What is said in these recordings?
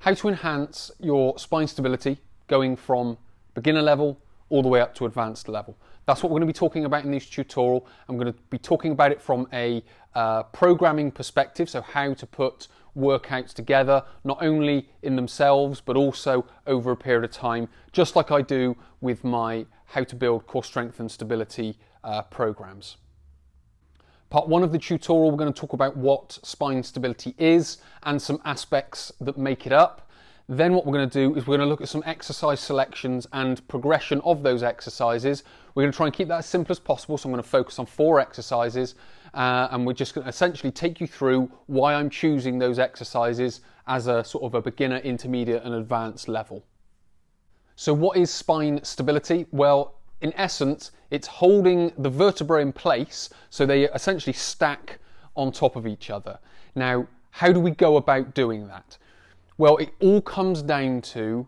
how to enhance your spine stability going from beginner level all the way up to advanced level. That's what we're going to be talking about in this tutorial. I'm going to be talking about it from a programming perspective, so how to put workouts together, not only in themselves, but also over a period of time, just like I do with my how to build core strength and stability programs. Part 1 of the tutorial, we're going to talk about what spine stability is and some aspects that make it up. Then what we're going to do is we're going to look at some exercise selections and progression of those exercises. We're going to try and keep that as simple as possible, so I'm going to focus on 4 exercises and we're just going to essentially take you through why I'm choosing those exercises as a sort of a beginner, intermediate and advanced level. So what is spine stability? Well, in essence, it's holding the vertebrae in place so they essentially stack on top of each other. Now, how do we go about doing that? Well, it all comes down to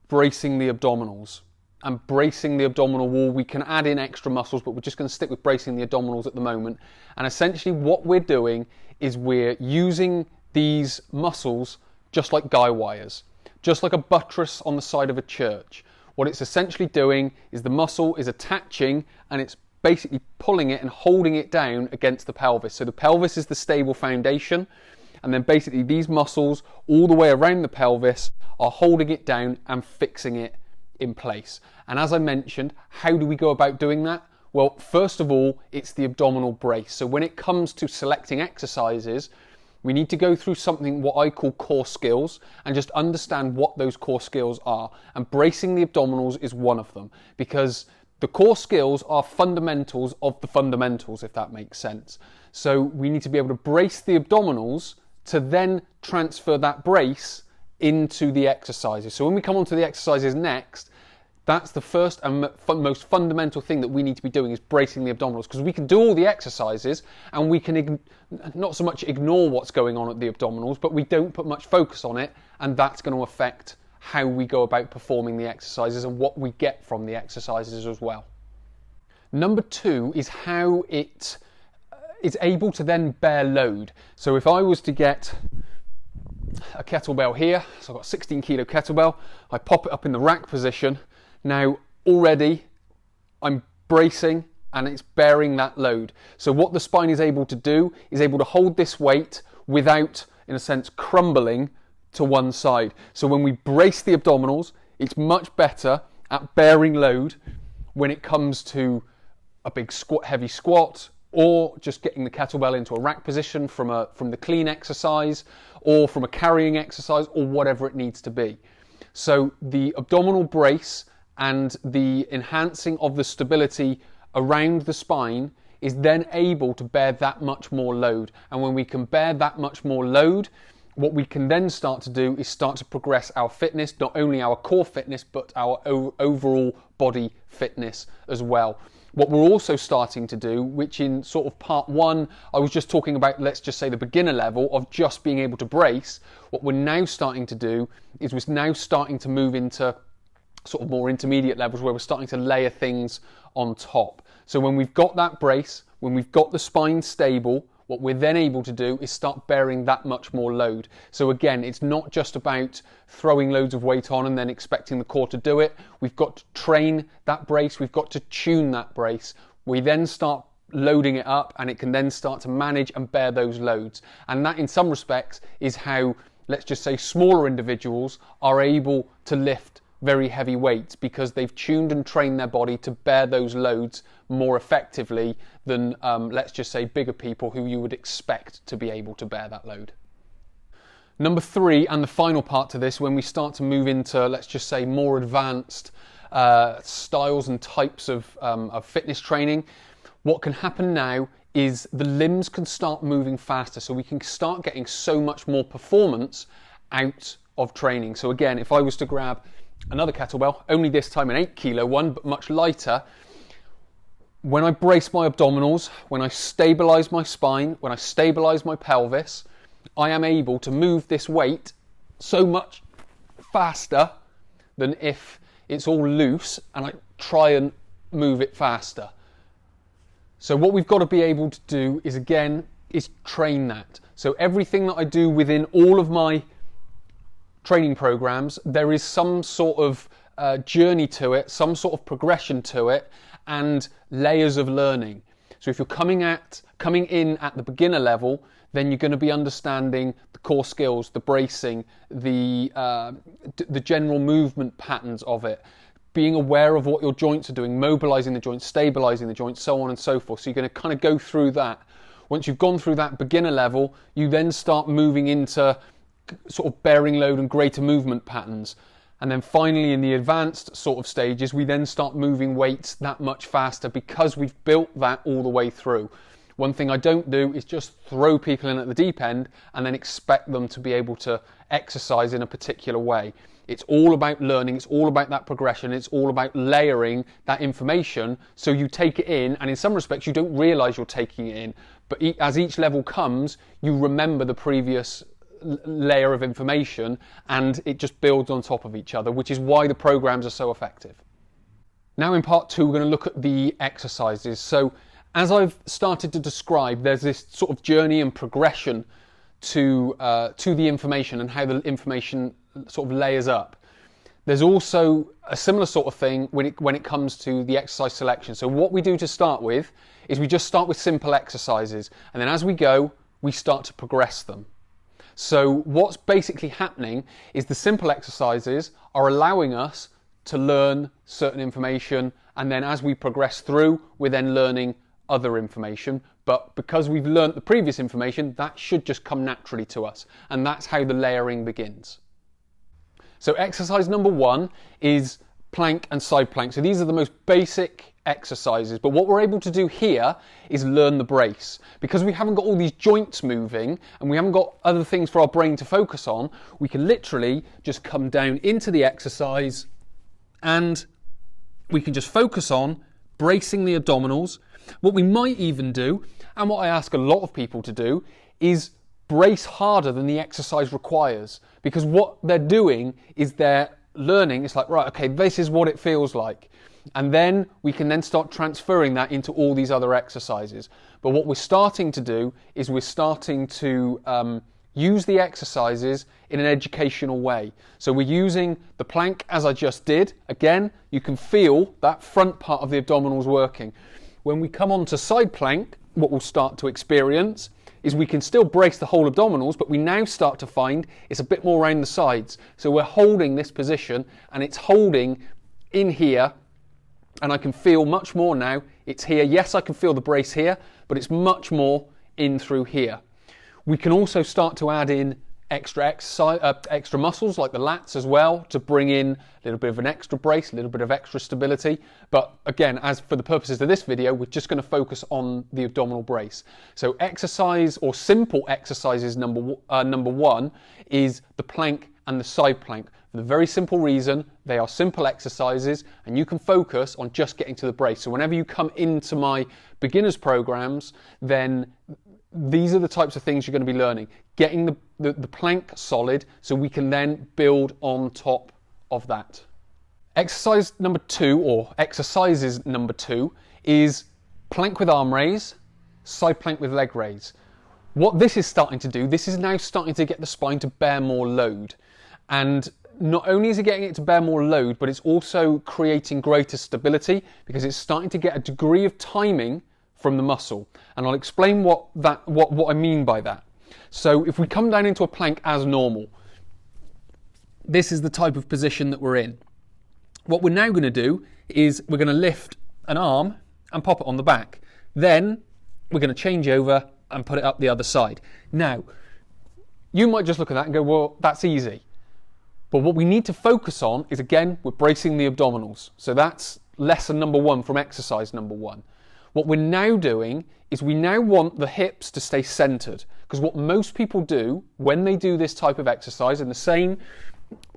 bracing the abdominals. And bracing the abdominal wall, we can add in extra muscles, but we're just going to stick with bracing the abdominals at the moment. And essentially what we're doing is we're using these muscles just like guy wires, just like a buttress on the side of a church. What it's essentially doing is the muscle is attaching and it's basically pulling it and holding it down against the pelvis. So the pelvis is the stable foundation, and then basically these muscles all the way around the pelvis are holding it down and fixing it in place. And as I mentioned, how do we go about doing that? Well, first of all, it's the abdominal brace. So when it comes to selecting exercises, we need to go through something what I call core skills and just understand what those core skills are. And bracing the abdominals is one of them, because the core skills are fundamentals of the fundamentals, if that makes sense. So we need to be able to brace the abdominals to then transfer that brace into the exercises. So when we come on to the exercises next, that's the first and most fundamental thing that we need to be doing, is bracing the abdominals, because we can do all the exercises and we can not so much ignore what's going on at the abdominals, but we don't put much focus on it, and that's going to affect how we go about performing the exercises and what we get from the exercises as well. Number 2 is how it is able to then bear load. So if I was to get a kettlebell here, so I've got a 16 kilo kettlebell, I pop it up in the rack position. Now already I'm bracing and it's bearing that load. So what the spine is able to do is able to hold this weight without, in a sense, crumbling to one side. So when we brace the abdominals, it's much better at bearing load when it comes to a big squat, heavy squat, or just getting the kettlebell into a rack position from the clean exercise, or from a carrying exercise, or whatever it needs to be. So the abdominal brace and the enhancing of the stability around the spine is then able to bear that much more load. And when we can bear that much more load, what we can then start to do is start to progress our fitness, not only our core fitness, but our overall body fitness as well. What we're also starting to do, which in sort of part 1, I was just talking about, let's just say the beginner level of just being able to brace. What we're now starting to do is we're now starting to move into sort of more intermediate levels where we're starting to layer things on top. So when we've got that brace, when we've got the spine stable, what we're then able to do is start bearing that much more load. So again, it's not just about throwing loads of weight on and then expecting the core to do it. We've got to train that brace, we've got to tune that brace. We then start loading it up and it can then start to manage and bear those loads. And that in some respects is how, let's just say, smaller individuals are able to lift very heavy weights, because they've tuned and trained their body to bear those loads more effectively than, let's just say, bigger people who you would expect to be able to bear that load. Number 3, and the final part to this, when we start to move into, let's just say, more advanced styles and types of fitness training, what can happen now is the limbs can start moving faster, so we can start getting so much more performance out of training. So again, if I was to grab another kettlebell, only this time an 8 kilo one, but much lighter, when I brace my abdominals, when I stabilize my spine, when I stabilize my pelvis, I am able to move this weight so much faster than if it's all loose and I try and move it faster. So what we've got to be able to do is, again, is train that. So everything that I do within all of my training programs, there is some sort of journey to it, some sort of progression to it, and layers of learning. So if you're coming in at the beginner level, then you're going to be understanding the core skills, the bracing, the general movement patterns of it, being aware of what your joints are doing, mobilizing the joints, stabilizing the joints, so on and so forth. So you're going to kind of go through that. Once you've gone through that beginner level, you then start moving into sort of bearing load and greater movement patterns. And then finally, in the advanced sort of stages, we then start moving weights that much faster because we've built that all the way through. One thing I don't do is just throw people in at the deep end and then expect them to be able to exercise in a particular way. It's all about learning, it's all about that progression, it's all about layering that information so you take it in, and in some respects you don't realise you're taking it in, but as each level comes, you remember the previous layer of information and it just builds on top of each other, which is why the programs are so effective. Now in part 2 we're going to look at the exercises. So as I've started to describe, there's this sort of journey and progression to the information and how the information sort of layers up. There's also a similar sort of thing when it comes to the exercise selection. So what we do to start with is we just start with simple exercises, and then as we go we start to progress them. So what's basically happening is the simple exercises are allowing us to learn certain information, and then as we progress through, we're then learning other information. But because we've learnt the previous information, that should just come naturally to us. And that's how the layering begins. So exercise number 1 is plank and side plank. So these are the most basic exercises, but what we're able to do here is learn the brace. Because we haven't got all these joints moving and we haven't got other things for our brain to focus on, we can literally just come down into the exercise and we can just focus on bracing the abdominals. What we might even do, and what I ask a lot of people to do, is brace harder than the exercise requires, because what they're doing is they're learning. It's like, right, okay, this is what it feels like. And then we can then start transferring that into all these other exercises. But what we're starting to do is we're starting to use the exercises in an educational way. So we're using the plank as I just did. Again, you can feel that front part of the abdominals working. When we come on to side plank, what we'll start to experience is we can still brace the whole abdominals, but we now start to find it's a bit more around the sides. So we're holding this position and it's holding in here, and I can feel much more now. It's here. Yes, I can feel the brace here, but it's much more in through here. We can also start to add in extra muscles like the lats as well to bring in a little bit of an extra brace, a little bit of extra stability. But again, as for the purposes of this video, we're just going to focus on the abdominal brace. So exercise, or simple exercises number 1 is the plank and the side plank. For the very simple reason, they are simple exercises and you can focus on just getting to the brace. So whenever you come into my beginners programs, then these are the types of things you're going to be learning. Getting the plank solid so we can then build on top of that. Exercise number 2, or exercises number 2, is plank with arm raise, side plank with leg raise. What this is starting to do, this is now starting to get the spine to bear more load. And not only is it getting it to bear more load, but it's also creating greater stability because it's starting to get a degree of timing from the muscle. And I'll explain what I mean by that. So if we come down into a plank as normal, this is the type of position that we're in. What we're now going to do is we're going to lift an arm and pop it on the back. Then we're going to change over and put it up the other side. Now, you might just look at that and go, well, that's easy. But what we need to focus on is, again, we're bracing the abdominals. So that's lesson number 1 from exercise number 1. What we're now doing is we now want the hips to stay centered, because what most people do when they do this type of exercise, and the same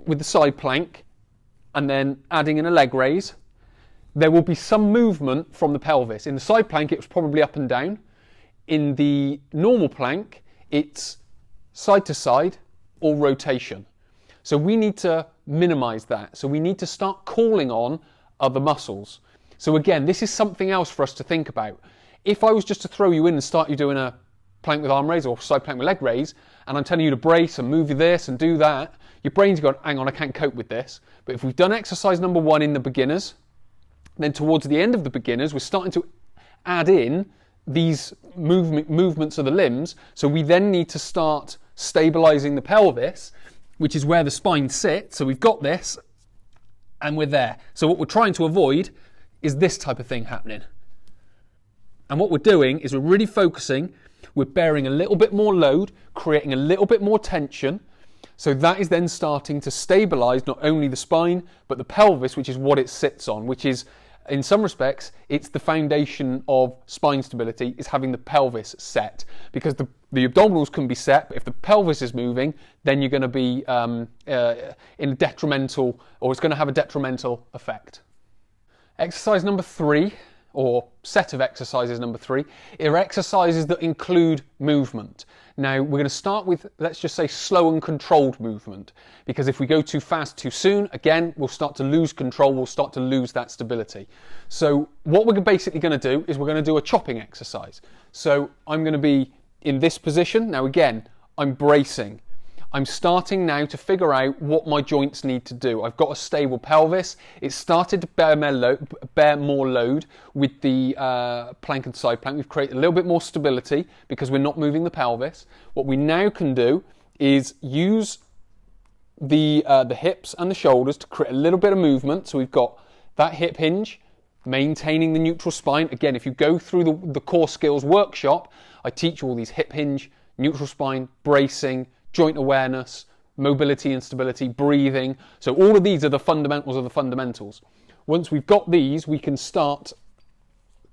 with the side plank and then adding in a leg raise, there will be some movement from the pelvis. In the side plank, it's probably up and down. In the normal plank, it's side to side or rotation. So we need to minimize that. So we need to start calling on other muscles. So again, this is something else for us to think about. If I was just to throw you in and start you doing a plank with arm raise or side plank with leg raise, and I'm telling you to brace and move this and do that, your brain's gone, hang on, I can't cope with this. But if we've done exercise number 1 in the beginners, then towards the end of the beginners, we're starting to add in these movements of the limbs. So we then need to start stabilizing the pelvis, which is where the spine sits. So we've got this and we're there. So what we're trying to avoid is this type of thing happening. And what we're doing is we're really focusing, we're bearing a little bit more load, creating a little bit more tension. So that is then starting to stabilize not only the spine, but the pelvis, which is what it sits on, which is, in some respects, it's the foundation of spine stability, is having the pelvis set. Because the abdominals can be set, but if the pelvis is moving, then you're going to be in a detrimental, or it's going to have a detrimental effect. Exercise number 3, or set of exercises number 3, are exercises that include movement. Now, we're going to start with, let's just say, slow and controlled movement, because if we go too fast too soon, again, we'll start to lose control, we'll start to lose that stability. So what we're basically going to do is we're going to do a chopping exercise. So I'm going to be in this position. Now, again, I'm bracing. I'm starting now to figure out what my joints need to do. I've got a stable pelvis. It's started to bear more load with the plank and side plank. We've created a little bit more stability because we're not moving the pelvis. What we now can do is use the hips and the shoulders to create a little bit of movement. So we've got that hip hinge, maintaining the neutral spine. Again, if you go through the core skills workshop, I teach you all these hip hinge, neutral spine, bracing, joint awareness, mobility and stability, breathing. So all of these are the fundamentals of the fundamentals. Once we've got these, we can start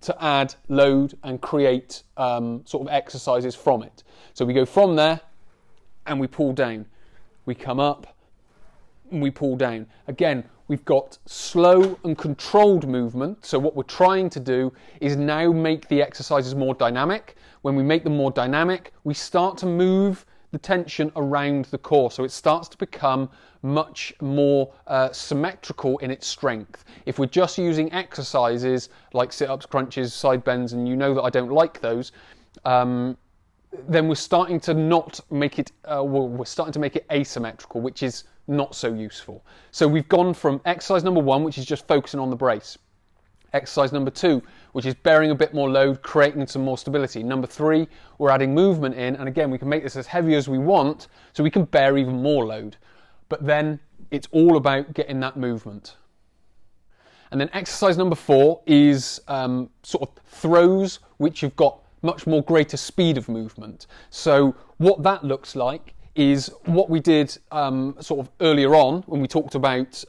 to add load and create sort of exercises from it. So we go from there and we pull down. We come up and we pull down. Again, we've got slow and controlled movement. So what we're trying to do is now make the exercises more dynamic. When we make them more dynamic, we start to move the tension around the core, so it starts to become much more symmetrical in its strength. If we're just using exercises like sit-ups, crunches, side bends, and you know that I don't like those, then we're starting to not make it, we're starting to make it asymmetrical, which is not so useful. So we've gone from exercise number 1, which is just focusing on the brace. Exercise number 2, which is bearing a bit more load, creating some more stability. Number 3, we're adding movement in, and again, we can make this as heavy as we want, so we can bear even more load. But then it's all about getting that movement. And then exercise number 4 is sort of throws, which have got much more greater speed of movement. So what that looks like is what we did sort of earlier on when we talked about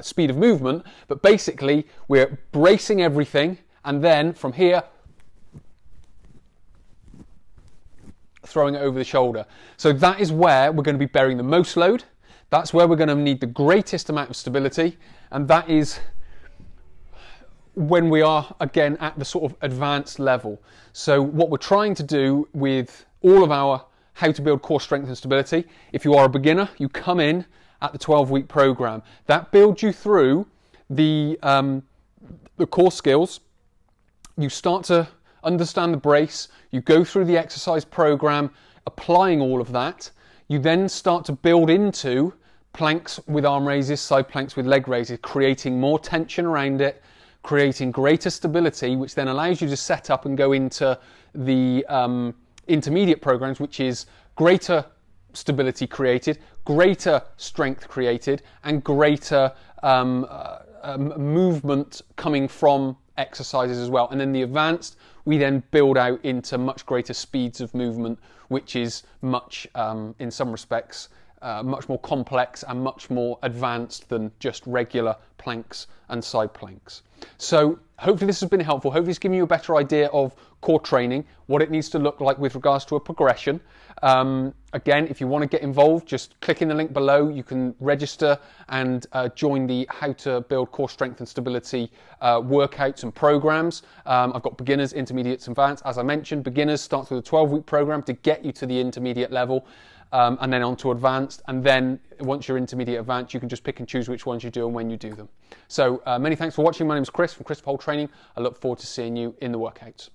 speed of movement, but basically we're bracing everything and then from here throwing it over the shoulder. So that is where we're going to be bearing the most load, that's where we're going to need the greatest amount of stability, and that is when we are again at the sort of advanced level. So what we're trying to do with all of our how to build core strength and stability. If you are a beginner, you come in at the 12-week program. That builds you through the core skills. You start to understand the brace. You go through the exercise program, applying all of that. You then start to build into planks with arm raises, side planks with leg raises, creating more tension around it, creating greater stability, which then allows you to set up and go into the intermediate programs, which is greater stability created, greater strength created, and greater movement coming from exercises as well. And then the advanced, we then build out into much greater speeds of movement, which is much, in some respects, much more complex and much more advanced than just regular planks and side planks. So hopefully this has been helpful. Hopefully it's given you a better idea of core training, what it needs to look like with regards to a progression. Again, if you want to get involved, just click in the link below. You can register and join the How to Build Core Strength and Stability workouts and programs. I've got beginners, intermediates, and advanced. As I mentioned, beginners starts with a 12-week program to get you to the intermediate level. And then on to advanced, and then once you're intermediate advanced, you can just pick and choose which ones you do and when you do them. So many thanks for watching. My name is Chris from Chris Pole Training. I look forward to seeing you in the workouts.